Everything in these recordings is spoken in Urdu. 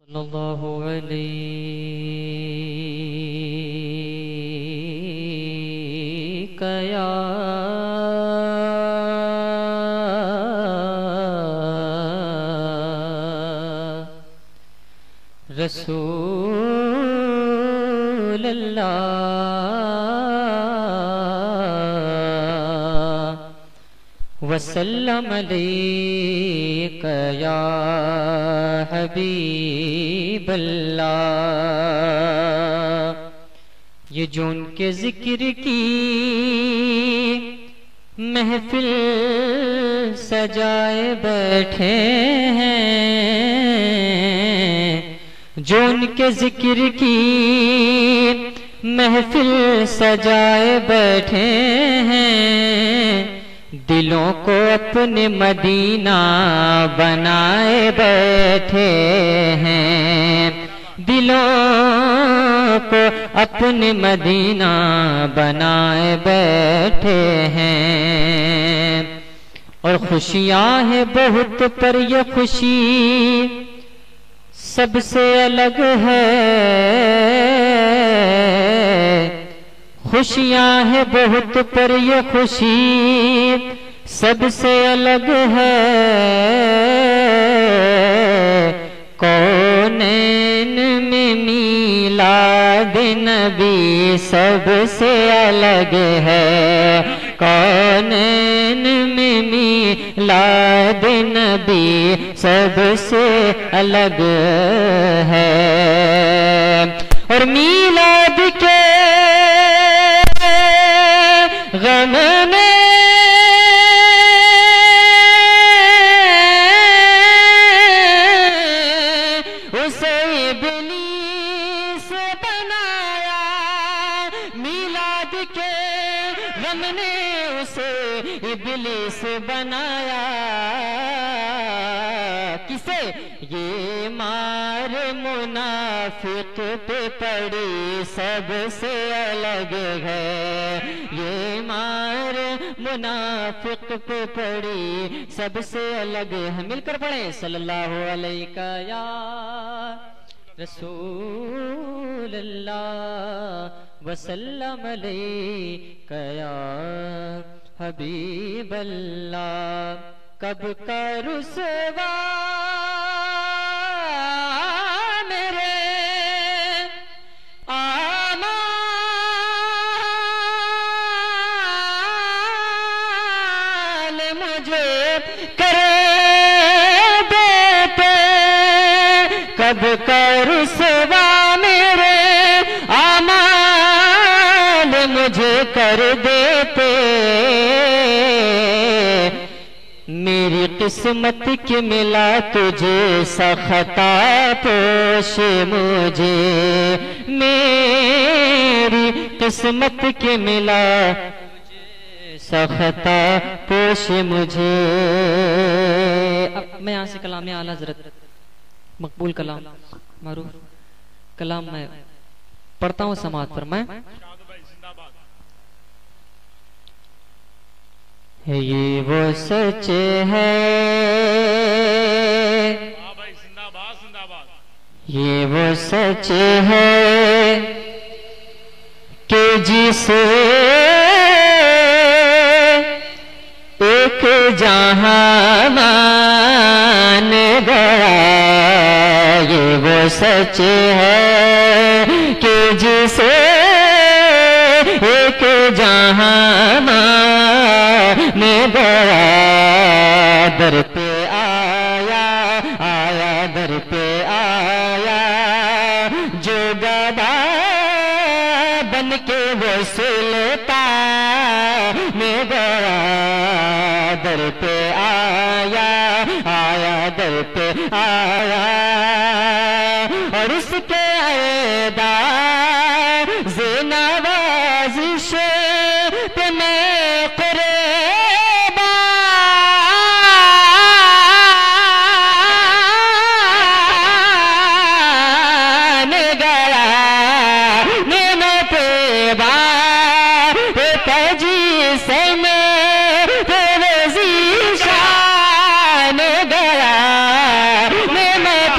صلی اللہ علیہ یا رسول اللہ وسلم علیک یا حبیب اللہ۔ یہ جو ان کے ذکر کی محفل سجائے بیٹھے ہیں، جو ان کے ذکر کی محفل سجائے بیٹھے ہیں، دلوں کو اپنے مدینہ بنائے بیٹھے ہیں، دلوں کو اپنے مدینہ بنائے بیٹھے ہیں۔ اور خوشیاں ہیں بہت پر یہ خوشی سب سے الگ ہے، خوشیاں ہیں بہت پر یہ خوشی سب سے الگ ہے، کونین میں میلاد نبی سب سے الگ ہے، کونین میں میلاد نبی سب سے الگ ہے۔ اور میلاد کے غم میں اسے ابلیس بنایا، میلاد کے غم نے اسے ابلیس بنایا۔ کسے؟ یہ مار منافق پہ پڑی سب سے الگ ہے، یہ مار منافق پہ پڑی سب سے الگ ہے۔ مل کر پڑھیں صلی اللہ علیہ یا رسول اللہ وسلم علیہ یا حبیب اللہ۔ کب کا رسوا میرے آمال مجھے کرے دیتے، کب کا رسوا میرے آمال مجھے کر دیتے، میری قسمت کی ملا تجھے سخطا پوش مجھے، میری قسمت کی ملا تجھے سخطا پوش مجھے۔ اب میں یہاں سے کلام اعلیٰ حضرت مقبول کلام معروف کلام میں پڑھتا ہوں، سماعت فرمائیں۔ یہ وہ سچ ہے، یہ وہ سچ ہے کہ جسے ایک جہاں مان گیا، یہ وہ سچ ہے کہ جسے ایک جہاں مان گیا، در پہ آیا آیا در پہ آیا، جو گدا بن کے وہ سلطان میں گیا، در پہ آیا آیا در پہ آیا، اور اس کے اعزاز نوازش پہ میں قربان گیا، نعمت بار تجی سے میں تیرے شان گیا، نعمت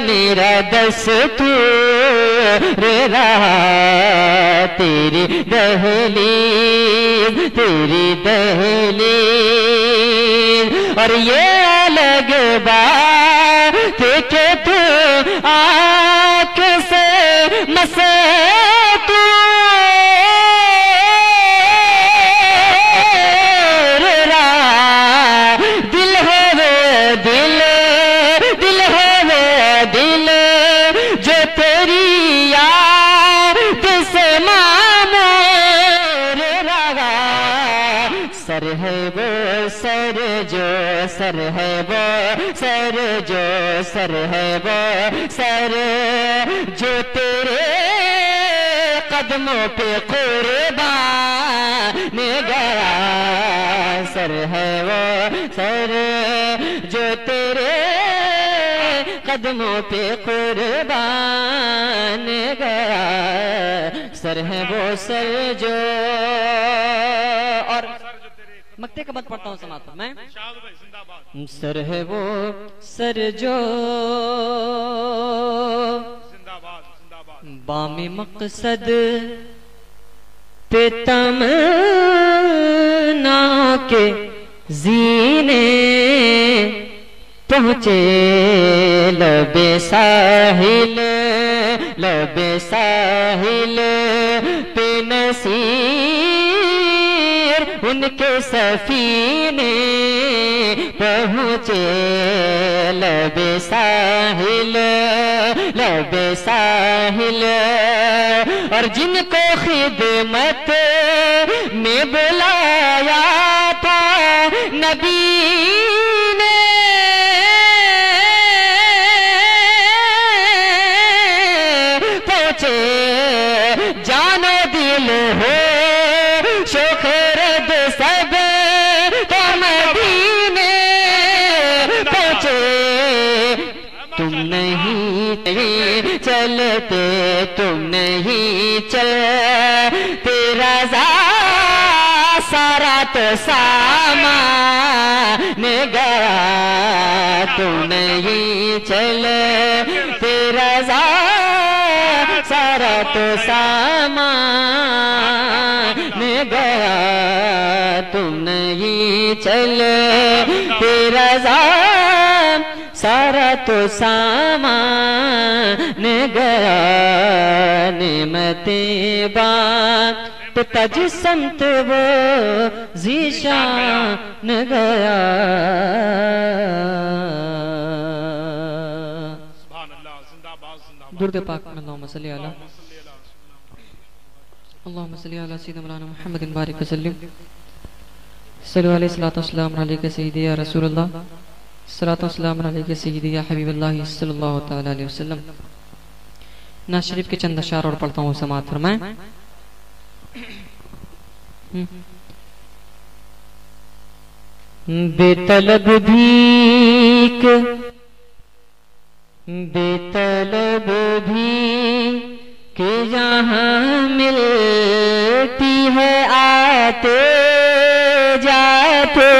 میرا دستور رہا، تیری دہلیز تیری دہلیز، اور یہ الگ بات کہ تو آنکھ سے مستور رہا، دل ہے وہ دل، دل ہے وہ دل جو تیری یاد سے معمور رہا، سر ہے وہ سر جو سر ہے وہ سر جو سر ہے وہ سر جو تیرے قدموں پہ قربان گیا، سر ہے وہ سر جو تیرے قدموں پہ قربان گیا، سر ہے وہ سر جو، اور مکتے کا بات پڑھتا ہوں سماعت میں، سر ہے وہ سر جو بام مقصد پہ تمنا کے زینے پہنچے، لب ساحل لب ساحل پہ نصیر ان کے سفینے پہنچے، لب ساحل لب ساحل، اور جن کو خدمت میں بلایا تھا نبی نے، پہنچے جان و دل ہو شوخرد سب تو مدینے پہنچے، تم نہیں چلتے تم نہیں چلتے رضا سارا تو سامان گیا، تم نہیں چلتے رضا سارا تو سامان گیا، تم نہیں چلتے رضا سارا تو سامان گیا، نعمتیں بانٹتا جس سمت وہ ذیشان گیا، درود پاک میں اللہم صلی علی اللہم صلی علی سیدنا مولانا محمد بارک وسلم، صلو علیہ الصلوۃ والسلام علیک سیدی یا رسول اللہ، صلوات و سلام علیکہ سیدی یا حبیب اللہ صلی اللہ تعالی علیہ وسلم۔ نعت شریف کے چند اشعار اور پڑھتا ہوں، سماعت فرمائیں۔ بے طلب بھیک بے طلب بھیک یہاں ملتی ہے آتے جاتے،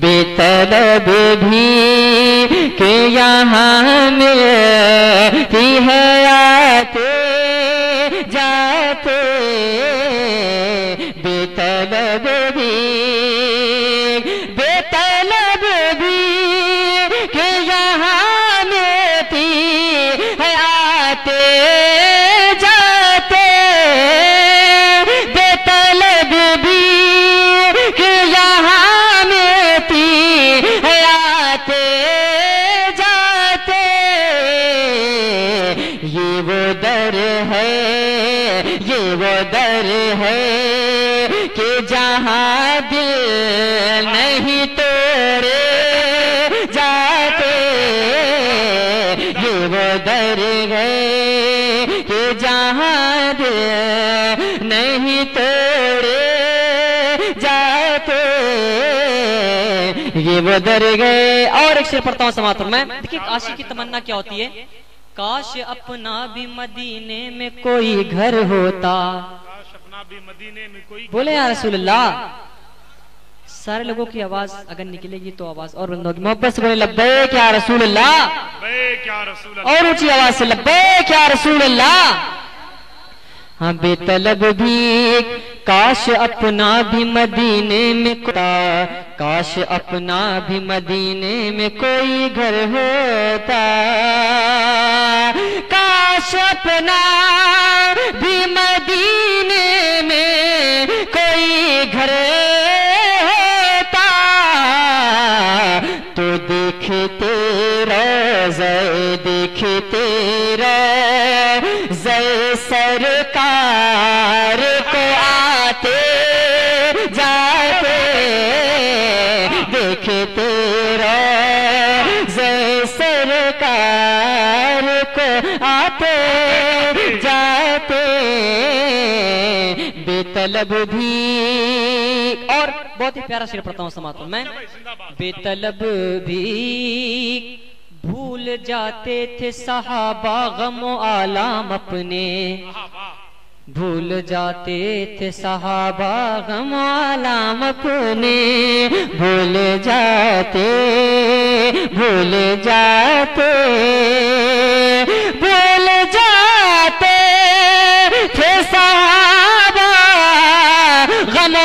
بے طلب بھی کہ یہاں ملتی ہے آتے جاتے، بے طلب بھی کہ یہاں ملتی ہے آتے جاتے، بے طلب بھی کہ یہاں ملتی ہے آتے جاتے، یہ وہ در ہے یہ وہ در ہے کہ جہاں دل نہیں توڑے جاتے، یہ وہ در ہے کہ جہاں دل نہیں توڑے جاتے، یہ وہ در گئے۔ اور ایک شعر پڑھتا ہوں سماعت میں، دیکھیں عاشق کی تمنا کیا ہوتی ہے، کاش اپنا بھی مدینے میں کوئی گھر ہوتا، کاش اپنا بھی مدینے میں کوئی بولے یا رسول اللہ، سارے لوگوں کی آواز اگر نکلے گی تو آواز اور بلند ہوگی. محبت سے بولے لبیک یا رسول اللہ, لبیک یا رسول اللہ, اور اونچی آواز سے لبیک یا رسول اللہ. ہاں بے طلب بھی کاش اپنا بھی مدینے میں کاش اپنا بھی مدینے میں کوئی گھر ہوتا, کاش اپنا بھی مدینے میں کوئی گھر ہوتا, تو دیکھتے روضہ دیکھتے روضہ سرکار کو آتے جاتے, دیکھتے روضہ سرکار کو آتے جاتے, بے طلب بھی. اور بہت ہی پیارا شعر پڑھتا ہوں سماعت ہوں میں. بے طلب بھی بھول جاتے تھے صحابہ غم و آلام اپنے, بھول جاتے تھے صحابہ غم و آلام اپنے, بھول جاتے بھول جاتے بھول جاتے تھے صحابہ غم و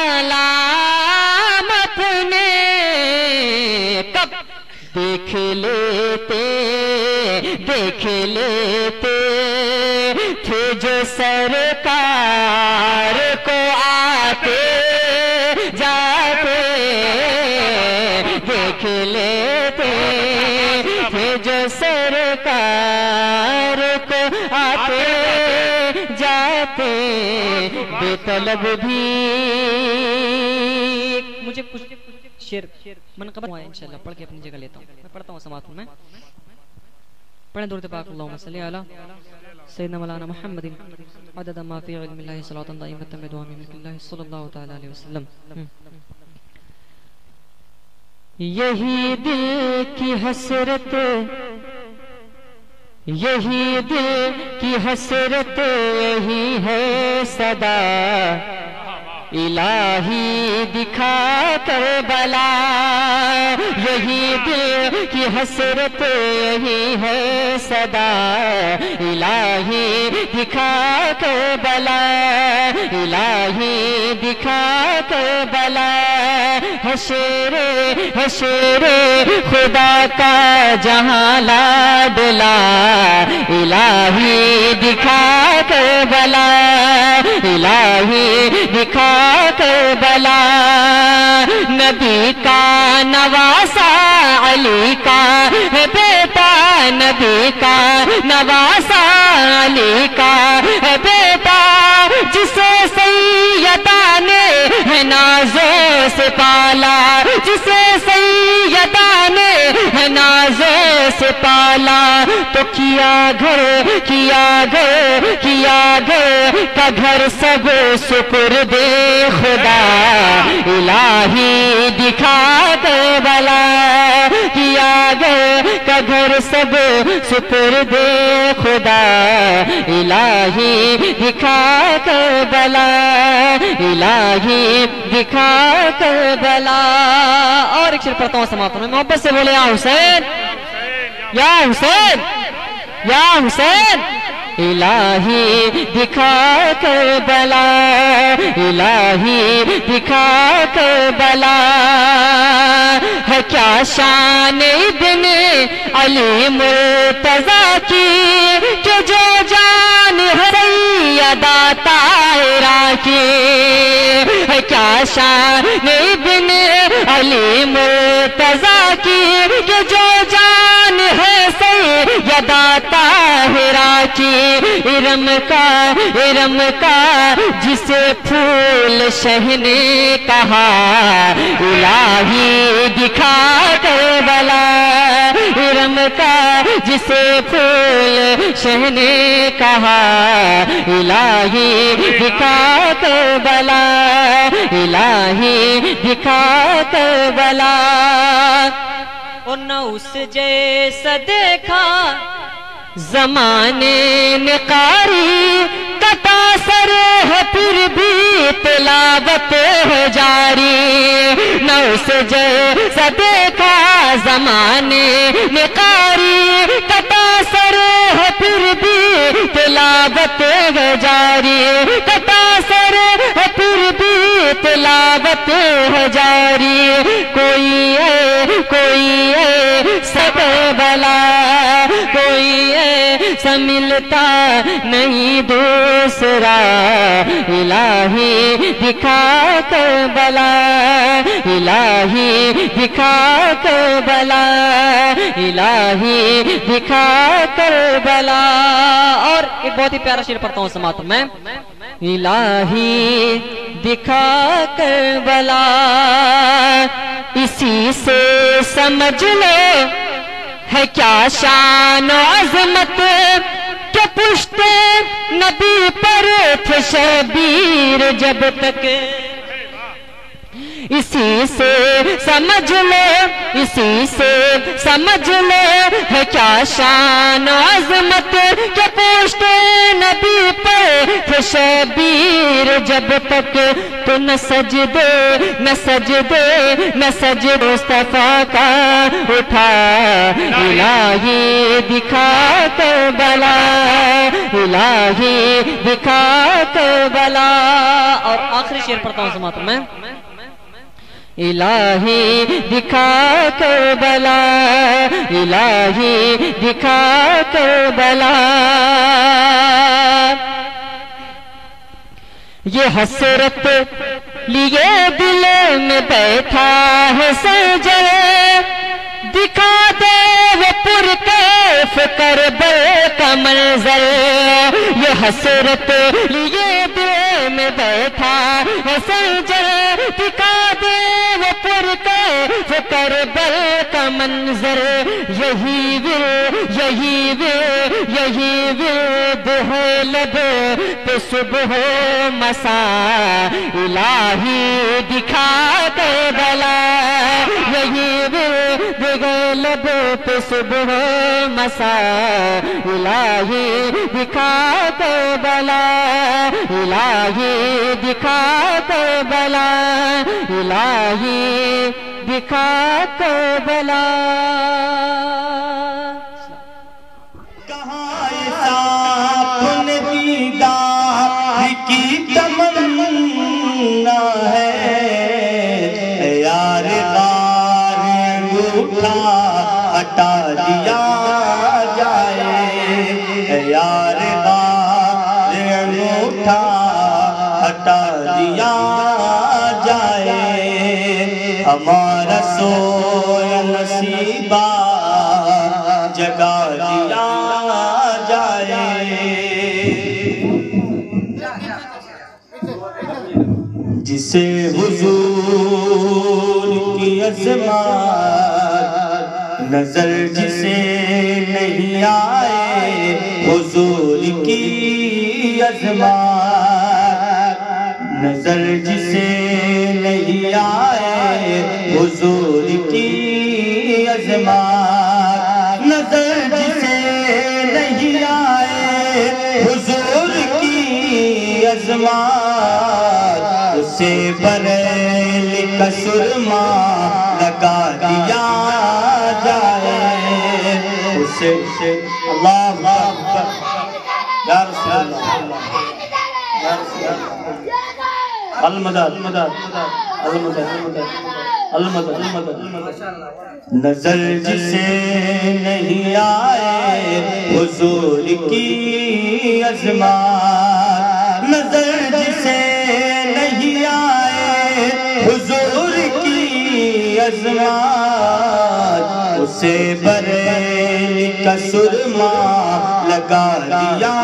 آلام اپنے, کب دیکھ لیتے تھے جو سرکار کو آتے جاتے, دیکھ لیتے تھے جو سرکار کو آتے جاتے, بے طلب بھی. مجھے کچھ شعر منقبت ہوا ہے انشاءاللہ پڑھ کے اپنی جگہ لیتا ہوں, میں پڑھتا ہوں سماعت میں. پڑھیں درود پاک اللہم صلی علی سیدنا مولانا محمد عدد ما فی علم اللہ صلاۃ دائمۃ بدوام ملک اللہ صلی اللہ تعالی علیہ وسلم. یہی دل کی حسرت یہی دل کی حسرت یہی ہے صدا, الہی دکھا کر بلا, یہی دل کی حسرت یہی ہے صدا, الہی دکھا کر بلا, الہی دکھا کر بلا. حشر حشر خدا کا جہاں لاڈلا, الہی دکھا کر بلا, الہی دکھا کربلا. نبی کا نواسا علی کا ہے بیٹا, نبی کا نواسا علی کا ہے بیٹا, جسے سیدہ نے ہے نازوں سے پالا, جسے سیدہ نے ہے نازوں سے پالا. تو کیا گھر کا گھر سب سپرد خدا, الہی دکھا دے بلا, کیا گھر کا گھر سب سپرد خدا, الہی دکھا کر بلا, الہی دکھا کر بلا. اور ایک شعر پڑھتا ہوں سماعت میں, محبت سے بولے یا حسین یا حسین یا حسین, الہی دکھا کر بلا, الہی دکھا کر بلا. ہے کیا شان ابن علی مرتضیٰ کی کہ جو جان ہے سیدہ طاہرہ کی, ہے کیا شان ابن علی مرتضیٰ کی کہ جو جان ہے سیدہ طاہرہ کی. ارم کا جسے پھول شہ نے کہا, الہی دکھا کر بلا, ارم کا جسے پھول شہ نے کہا, الہی دکھا کر بلا, الہی دکھا کر بلا. اور نہ اس جیسا دیکھا زمانے نے قاری, کٹا سر ہے پھر بھی تلاوت ہے جاری، نہ اس جیسا دیکھا زمانے میں قاری، کٹا سر ہے پھر بھی تلاوت ہے جاری، کٹا سر ہے پھر بھی تلاوت ہے جاری، کوئی سب بلا، کوئی ایسا ملتا نہیں دوسرا، الہی دکھا کربلا، الہی دکھا کربلا، الہی دکھا کربلا۔ اور ایک بہت ہی پیارا شعر پڑھتا ہوں سماعت میں، الہی دکھا کربلا، اسی سے سمجھ لو ہے کیا شان و عظمت، کہ پشت نبی پر تھے شبیر جب تک، اسی سے سمجھ لو، اسی سے سمجھ لو ہے کیا شان و عظمت، کہ پشت نبی پر تھے شبیر جب تک، تو نہ سجدے مصطفیٰ کا اٹھا، الہی دکھا کربلا، الہی دکھا کربلا۔ اور آخری شعر پڑھتا ہوں سماعت میں، الہی دکھا کربلا، الہی دکھا کربلا، یہ حسرت لیے دل میں بیٹھا ہے سجے، دکھا دے وہ پرکیف کربل کا منظر، یہ حسرت لیے دل میں بیٹھا ہے سجے، دکھا دے وہ پرکیف کربل کا منظر، یہی ورد ہے لب پہ صبح و مساء، الہی دکھا کربلا، یہی ورد ہے لب پہ صبح و مساء، الہی دکھا کربلا، الہی دکھا کربلا، الہی دکھا کربلا۔ کہاں ساکن دیدار کی تمنا ہے، یار غار انگوٹھا ہٹا دیا جائے، یار غار انگوٹھا ہٹا دیا جائے، ہمارا سویا نصیبہ جگا دیا جائے۔ جسے حضور کی عظمت نظر جسے نہیں آئے، حضور کی عظمت نظر جسے نہیں آئے، حضور کی عظمت نظر جسے نہیں آئے، حضور کی عظمت اسے بریلی کا سرما لگا دیا جائے، اسے اللہ اکبر یا رسول اللہ، یا رسول اللہ، المدد المدد المدد المدد المدد، نظر جسے نہیں آئے، حضور کی عظمت نظر جسے نہیں آئے، حضور کی عظمت اسے بریلی کا سرما لگا دیا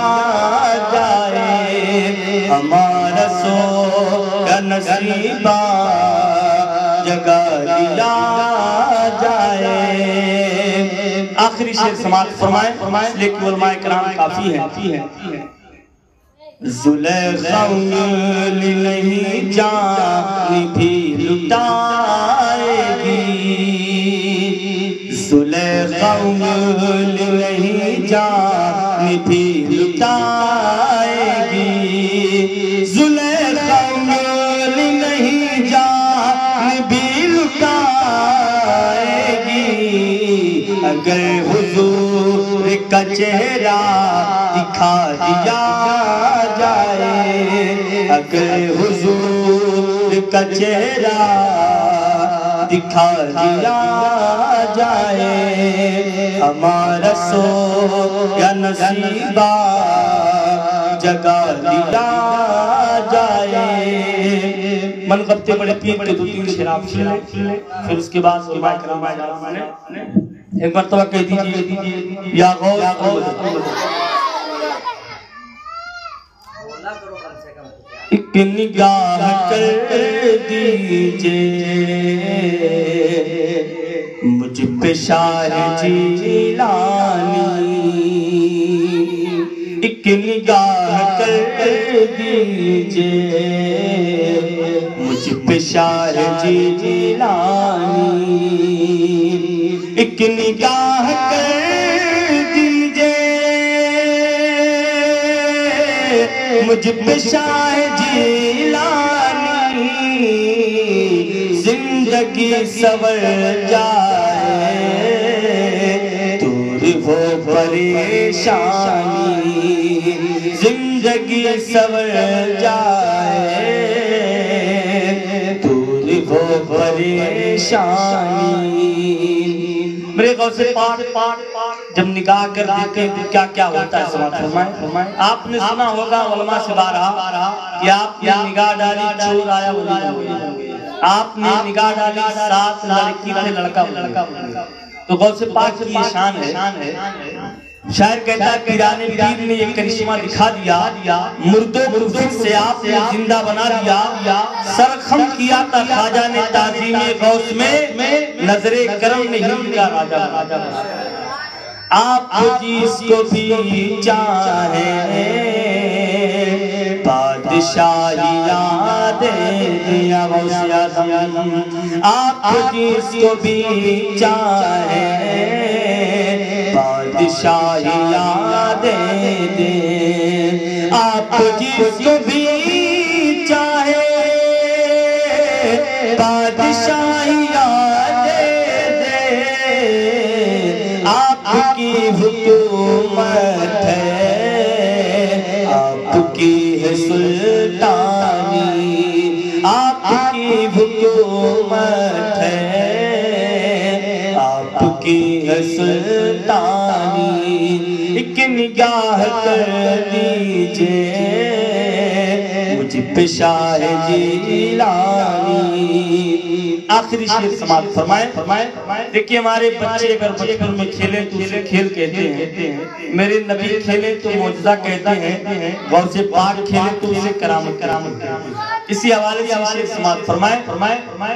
جائے، ہمارا سویا نصیبہ جگا دیا جائے۔ آخری شعر سماعت فرمائیں، لیکن علماء کرام کافی ہے۔ زلیخا انگلی نہیں جان بھی لٹائے گی، زلیخا انگلی نہیں جان بھی لٹائے گی، اگر حضور کا چہرہ دکھا دیا جائے، اگر حضور کا چہرہ دکھا دیا جائے، ہمارا سو یا نصیبہ جگا دیا جائے۔ منقبتے بڑے پیر کے دو تین شعر آپ سن لیں، پھر اس کے بعد علماء کرام نے ایک مرتبہ کہہ دیجئے یا غوث ایک نگاہ کر دیجئے مجھ پہ شاہ جیلانی، ایک نگاہ کر دیجئے مجھ پہ شاہ جیلانی، ایک نگاہ کر دیجئے مجھ پہ شاہ جیلانی، زندگی سور جائے دور ہو پریشانی، زندگی سور جائے دور ہو پریشانی۔ میرے غوث پاک جب نگاہ کر دیتے ہیں تو کیا کیا ہوتا ہے سمجھ فرمائیں۔ آپ نے سنا ہوگا علماء سے بارہا کہ آپ نے نگاہ ڈالی چور آیا ولی بن گیا، آپ نے نگاہ ڈالی 7 لڑکی تھے لڑکا بن گیا۔ تو غوث پاک کی یہ شان ہے، شاعر کہتا ہے پیران پیر نے یہ کرشمہ دکھا دیا، مردوں کو پھر سے آپ نے زندہ بنا دیا، سرخم کیا تھا خواجہ نے تعظیم غوث میں، نظر کرم نے ہند کا راجہ بنا۔ آپ جس کو بھی چاہیں بادشاہیاں دے دیا غوث اعظم، آپ جس کو بھی چاہیں بادشاہیاں دے دے، آپ جس کو بھی چاہیں بادشاہیاں دے دے، آپ کی حکومت ہے، آپ کی ہے سلطانی، آپ کی حکومت ہے، آپ کی ہے سلطانی، ایک نگاہ کر دیجئے مجھ پہ شاہ جیلانی۔ آخری شعر سماعت فرمائیں۔ دیکھیں ہمارے بچے اگر بچپن میں کھیلیں تو اسے کھیل کہتے ہیں، میرے نبی کھیلیں تو معجزہ کہتے ہیں، غوث پاک کھیلیں تو اسے کرامت کہتے ہیں۔ اسی حوالے سے شعر سماعت فرمائیں۔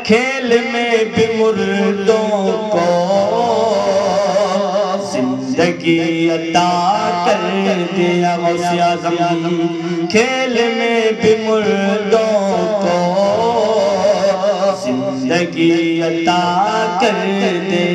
کھیل میں بھی مردوں کو زندگی عطا کر دیا غوث اعظم، کھیل میں بھی مردوں کو زندگی عطا کر دے،